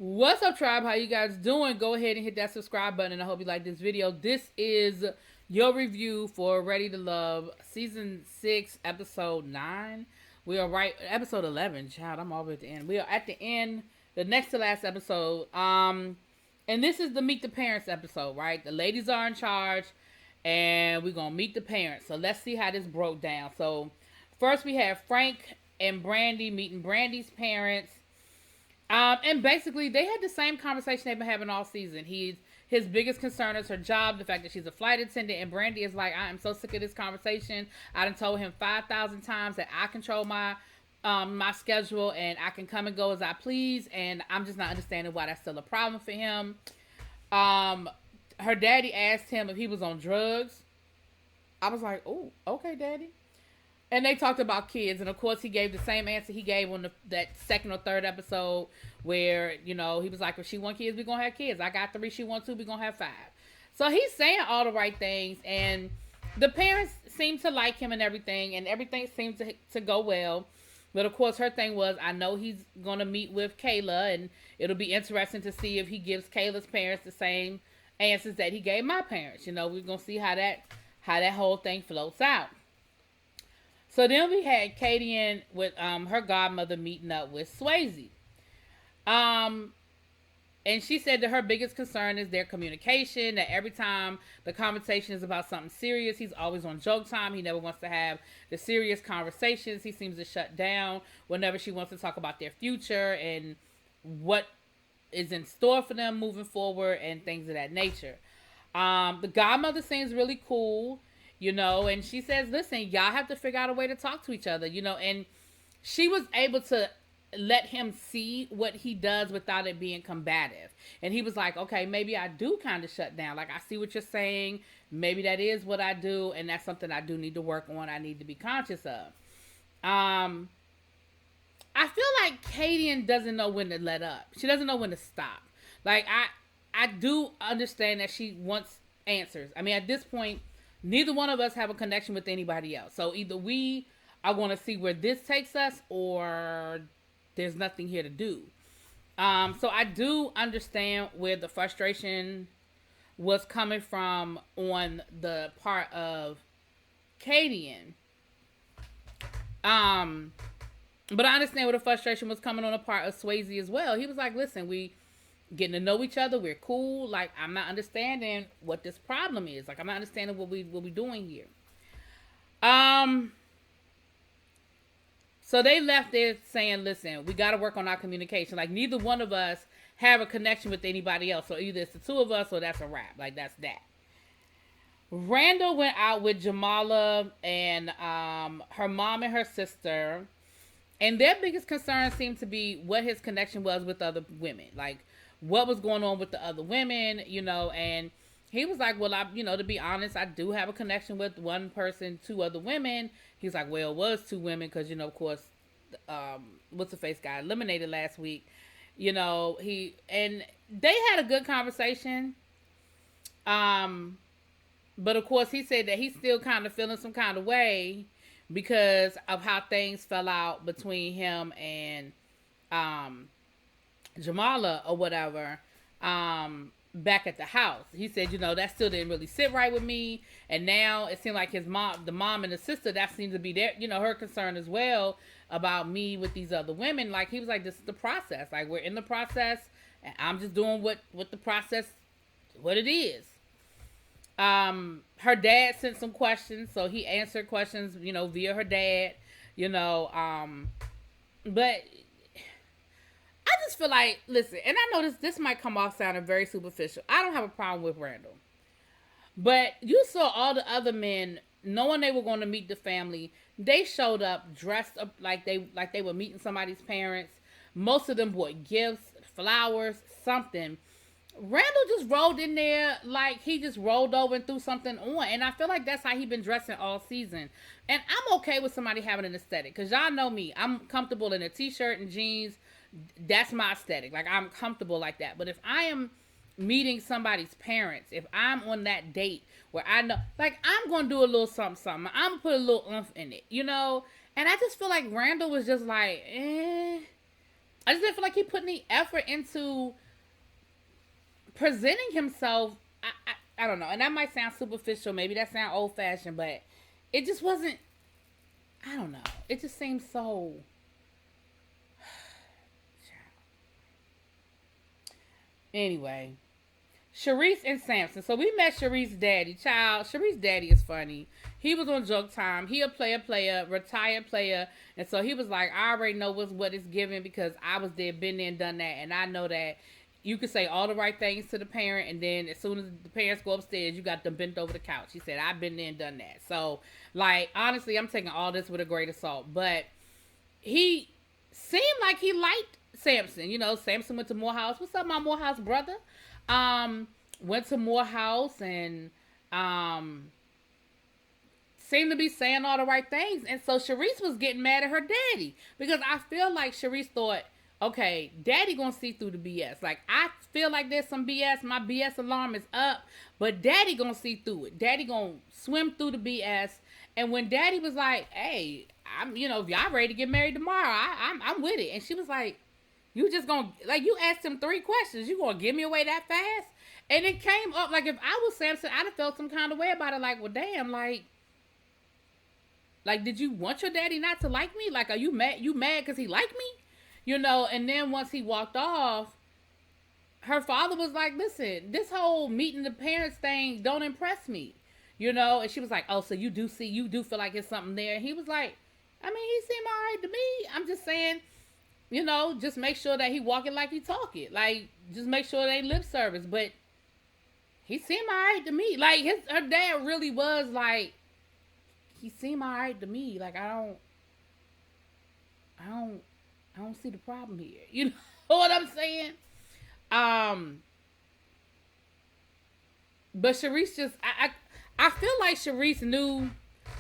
What's up, tribe? How you guys doing? Go ahead and hit that subscribe button, and I hope you like this video. This is your review for Ready to Love season 6 episode 9. We are right episode 11. Child, I'm all the way at the end. We are at the end, the next to last episode. And this is the meet the parents episode, right? The ladies are in charge, and we're gonna meet the parents. So let's see how this broke down. So first we have Frank and Brandy meeting Brandy's parents. And basically, they had the same conversation they've been having all season. His biggest concern is her job, the fact that she's a flight attendant, and Brandy is like, I am so sick of this conversation. I done told him 5,000 times that I control my schedule and I can come and go as I please, and I'm just not understanding why that's still a problem for him. Her daddy asked him if he was on drugs. I was like, oh, okay, daddy. And they talked about kids, and of course he gave the same answer he gave on that second or third episode where, he was like, if she want kids, we're going to have kids. I got 3, she want 2, we're going to have 5. So he's saying all the right things, and the parents seem to like him and everything seems to go well. But of course her thing was, I know he's going to meet with Kayla, and it'll be interesting to see if he gives Kayla's parents the same answers that he gave my parents. We're going to see how that whole thing floats out. So then we had Katie in with her godmother meeting up with Swayze. And she said that her biggest concern is their communication, that every time the conversation is about something serious, he's always on joke time. He never wants to have the serious conversations. He seems to shut down whenever she wants to talk about their future and what is in store for them moving forward and things of that nature. The godmother seems really cool. And she says, listen, y'all have to figure out a way to talk to each other, and she was able to let him see what he does without it being combative. And he was like, okay, maybe I do kind of shut down. Like, I see what you're saying. Maybe that is what I do. And that's something I do need to work on. I need to be conscious of. I feel like Kadian doesn't know when to let up. She doesn't know when to stop. Like, I do understand that she wants answers. I mean, at this point, neither one of us have a connection with anybody else. So either we are going to see where this takes us, or there's nothing here to do. So I do understand where the frustration was coming from on the part of Kadian. But I understand where the frustration was coming on the part of Swayze as well. He was like, listen, we getting to know each other, we're cool. Like, I'm not understanding what this problem is. Like, I'm not understanding what we doing here. So they left there saying, listen, we got to work on our communication. Like, neither one of us have a connection with anybody else. So either it's the two of us or that's a wrap. Like, that's that. Randall went out with Jamala and her mom and her sister. And their biggest concern seemed to be what his connection was with other women. Like, what was going on with the other women, and he was like, well, to be honest, I do have a connection with one person, 2 other women. He's like, well, it was 2 women because, of course, what's the face got eliminated last week. And they had a good conversation. But of course he said that he's still kind of feeling some kind of way because of how things fell out between him and, Jamala or whatever, back at the house. He said, that still didn't really sit right with me. And now it seemed like the mom and the sister, that seems to be their, her concern as well about me with these other women. Like, he was like, this is the process. Like, we're in the process and I'm just doing what the process, what it is. Her dad sent some questions, so he answered questions, via her dad, but I just feel like, listen, and I know this might come off sounding very superficial. I don't have a problem with Randall. But you saw all the other men, knowing they were going to meet the family, they showed up dressed up like they were meeting somebody's parents. Most of them bought gifts, flowers, something. Randall just rolled in there like he just rolled over and threw something on. And I feel like that's how he been dressing all season. And I'm okay with somebody having an aesthetic. Because y'all know me. I'm comfortable in a t-shirt and jeans. That's my aesthetic. Like, I'm comfortable like that. But if I am meeting somebody's parents, if I'm on that date where I know, like, I'm going to do a little something. I'm going to put a little oomph in it, And I just feel like Randall was just like, I just didn't feel like he put any effort into presenting himself. I don't know, and that might sound superficial, maybe that sound old fashioned, but it just wasn't. I don't know. It just seems so. Anyway, Sharice and Samson. So we met Sharice's daddy. Child, Sharice's daddy is funny. He was on Joke Time. He a player, retired player. And so he was like, I already know what it's given because I was there, been there and done that. And I know that you can say all the right things to the parent. And then as soon as the parents go upstairs, you got them bent over the couch. He said, I've been there and done that. So, like, honestly, I'm taking all this with a grain of salt. But he seemed like he liked Samson. You know, Samson went to Morehouse. What's up, my Morehouse brother? Went to Morehouse and seemed to be saying all the right things. And so Sharice was getting mad at her daddy because I feel like Sharice thought, okay, daddy gonna see through the BS. Like, I feel like there's some BS. My BS alarm is up, but daddy gonna see through it. Daddy gonna swim through the BS. And when daddy was like, hey, if y'all ready to get married tomorrow, I'm with it. And she was like, you just gonna, like, you asked him 3 questions. You gonna give me away that fast? And it came up, like, if I was Samson, I'd have felt some kind of way about it. Like, well, damn, like, did you want your daddy not to like me? Like, are you mad? You mad because he liked me? And then once he walked off, her father was like, listen, this whole meeting the parents thing don't impress me. And she was like, oh, so you do feel like there's something there. And he was like, I mean, he seemed all right to me. I'm just saying, just make sure that he walking like he talking. Like, just make sure they lip service. But he seemed all right to me. Like, her dad really was like, he seemed all right to me. Like, I don't see the problem here. You know what I'm saying? But Sharice just, I feel like Sharice knew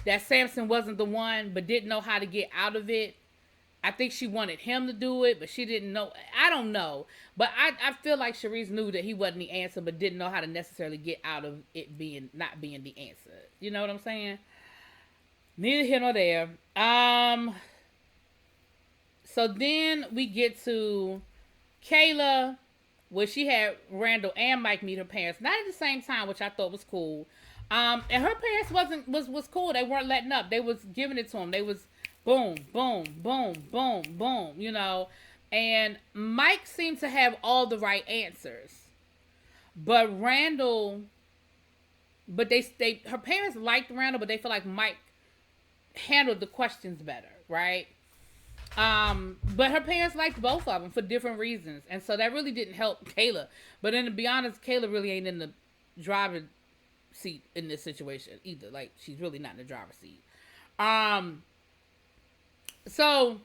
that Samson wasn't the one, but didn't know how to get out of it. I think she wanted him to do it, but she didn't know. I don't know. But I feel like Sharice knew that he wasn't the answer, but didn't know how to necessarily get out of it not being the answer. You know what I'm saying? Neither here nor there. So then we get to Kayla, where she had Randall and Mike meet her parents, not at the same time, which I thought was cool. And her parents was cool. They weren't letting up. They was giving it to him. They was boom, boom, boom, boom, boom, And Mike seemed to have all the right answers. But Randall, her parents liked Randall, but they feel like Mike handled the questions better, right? But her parents liked both of them for different reasons. And so that really didn't help Kayla. But then to be honest, Kayla really ain't in the driver's seat in this situation either. Like, she's really not in the driver's seat. So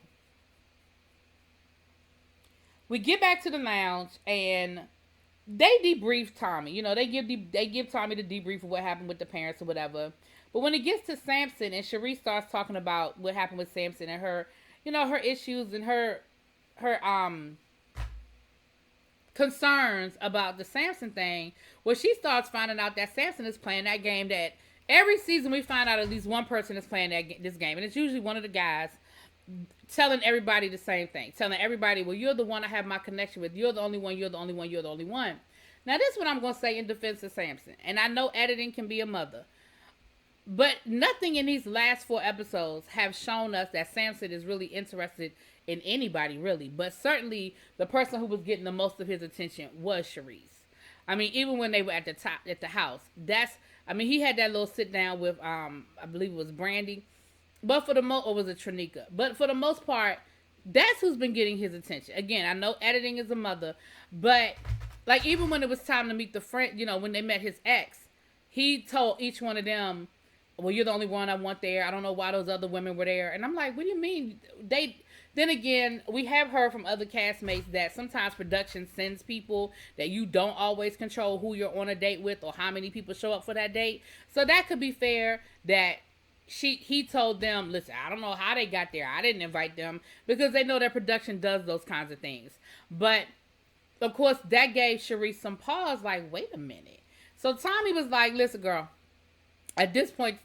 we get back to the lounge and they debrief Tommy. They give Tommy the debrief of what happened with the parents or whatever. But when it gets to Samson and Sharice starts talking about what happened with Samson and her, her issues and her concerns about the Samson thing, well, she starts finding out that Samson is playing that game that every season we find out at least one person is playing this game. And it's usually one of the guys telling everybody the same thing. Telling everybody, well, you're the one I have my connection with. You're the only one. You're the only one. You're the only one. Now, this is what I'm going to say in defense of Samson. And I know editing can be a mother. But nothing in these last 4 episodes have shown us that Samson is really interested in anybody, really. But certainly, the person who was getting the most of his attention was Sharice. I mean, even when they were at the house. He had that little sit down with, I believe it was Brandy. But for the most, or was it Trinica? But for the most part, that's who's been getting his attention. Again, I know editing is a mother, but like even when it was time to meet the friend, when they met his ex, he told each one of them, well, you're the only one I want there. I don't know why those other women were there. And I'm like, what do you mean? Then again, we have heard from other castmates that sometimes production sends people that you don't always control who you're on a date with or how many people show up for that date. So that could be fair that he told them, listen, I don't know how they got there. I didn't invite them, because they know that production does those kinds of things. But of course, that gave Sharice some pause, like, wait a minute. So Tommy was like, listen, girl, at this point,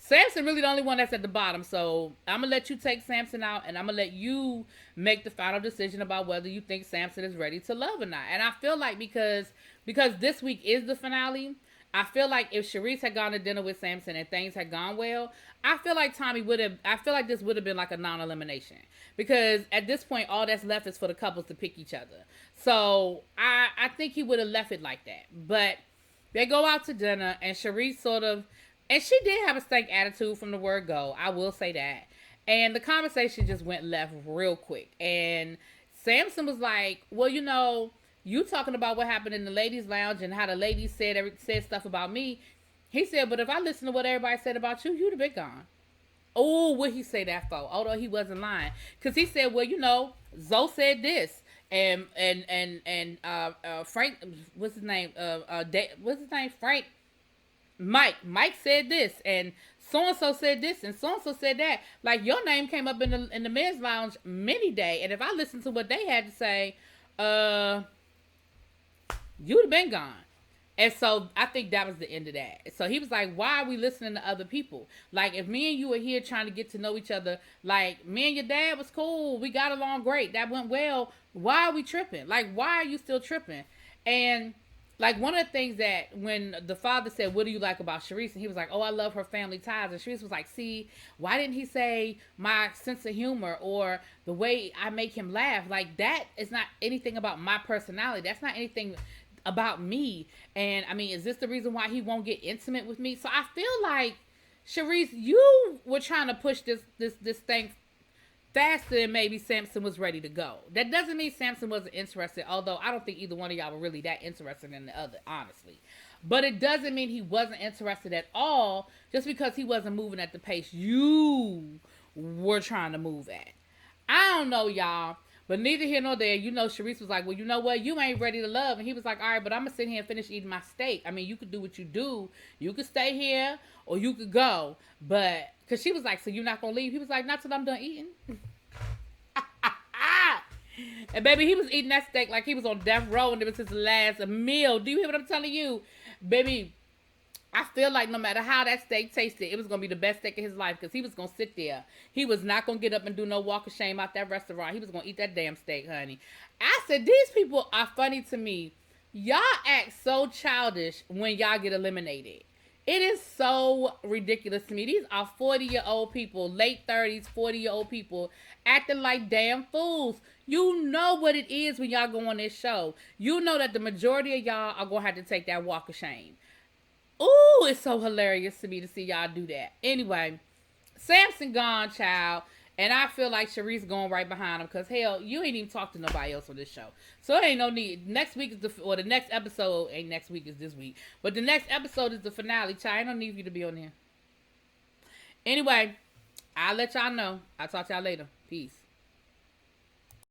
Samson really the only one that's at the bottom. So I'm gonna let you take Samson out, and I'm gonna let you make the final decision about whether you think Samson is ready to love or not. And I feel like because this week is the finale, I feel like if Sharice had gone to dinner with Samson and things had gone well, I feel like Tommy would have. I feel like this would have been like a non-elimination because at this point, all that's left is for the couples to pick each other. So I think he would have left it like that. But they go out to dinner, and Sharice sort of, and she did have a stank attitude from the word go. I will say that. And the conversation just went left real quick. And Samson was like, well, you talking about what happened in the ladies' lounge and how the ladies said stuff about me. He said, but if I listen to what everybody said about you, you'd have been gone. Oh, what he say that for? Although he wasn't lying, because he said, well, Zoe said this, and Frank, what's his name? What's his name? Frank. Mike said this, and so and so said this, and so and so said that. Like your name came up in the men's lounge many day, and if I listened to what they had to say, you'd have been gone. And so I think that was the end of that. So he was like, why are we listening to other people? Like, if me and you are here trying to get to know each other, like, me and your dad was cool. We got along great. That went well. Why are we tripping? Like, why are you still tripping? And, like, one of the things that when the father said, what do you like about Sharice? And he was like, oh, I love her family ties. And Sharice was like, see, why didn't he say my sense of humor or the way I make him laugh? Like, that is not anything about my personality. That's not anything about me. And I mean, is this the reason why he won't get intimate with me? So I feel like, Sharice, you were trying to push this thing faster than maybe Samson was ready to go. That doesn't mean Samson wasn't interested, although I don't think either one of y'all were really that interested in the other, honestly. But it doesn't mean he wasn't interested at all just because he wasn't moving at the pace you were trying to move at. I don't know, y'all. But neither here nor there, Sharice was like, well, you know what? You ain't ready to love. And he was like, all right, but I'm going to sit here and finish eating my steak. I mean, you could do what you do. You could stay here or you could go. But, because she was like, so you're not going to leave? He was like, not till I'm done eating. And baby, he was eating that steak like he was on death row and it was his last meal. Do you hear what I'm telling you? Baby, I feel like no matter how that steak tasted, it was going to be the best steak of his life because he was going to sit there. He was not going to get up and do no walk of shame out that restaurant. He was going to eat that damn steak, honey. I said, these people are funny to me. Y'all act so childish when y'all get eliminated. It is so ridiculous to me. These are 40-year-old people, late 30s, 40-year-old people acting like damn fools. You know what it is when y'all go on this show. You know that the majority of y'all are going to have to take that walk of shame. Ooh, it's so hilarious to me to see y'all do that. Anyway, Samson gone, child. And I feel like Sharice going right behind him. Because, hell, you ain't even talked to nobody else on this show. So, there ain't no need. Next week is the next episode. Ain't next week, is this week. But the next episode is the finale, child. Ain't no need for you to be on there. Anyway, I'll let y'all know. I'll talk to y'all later. Peace.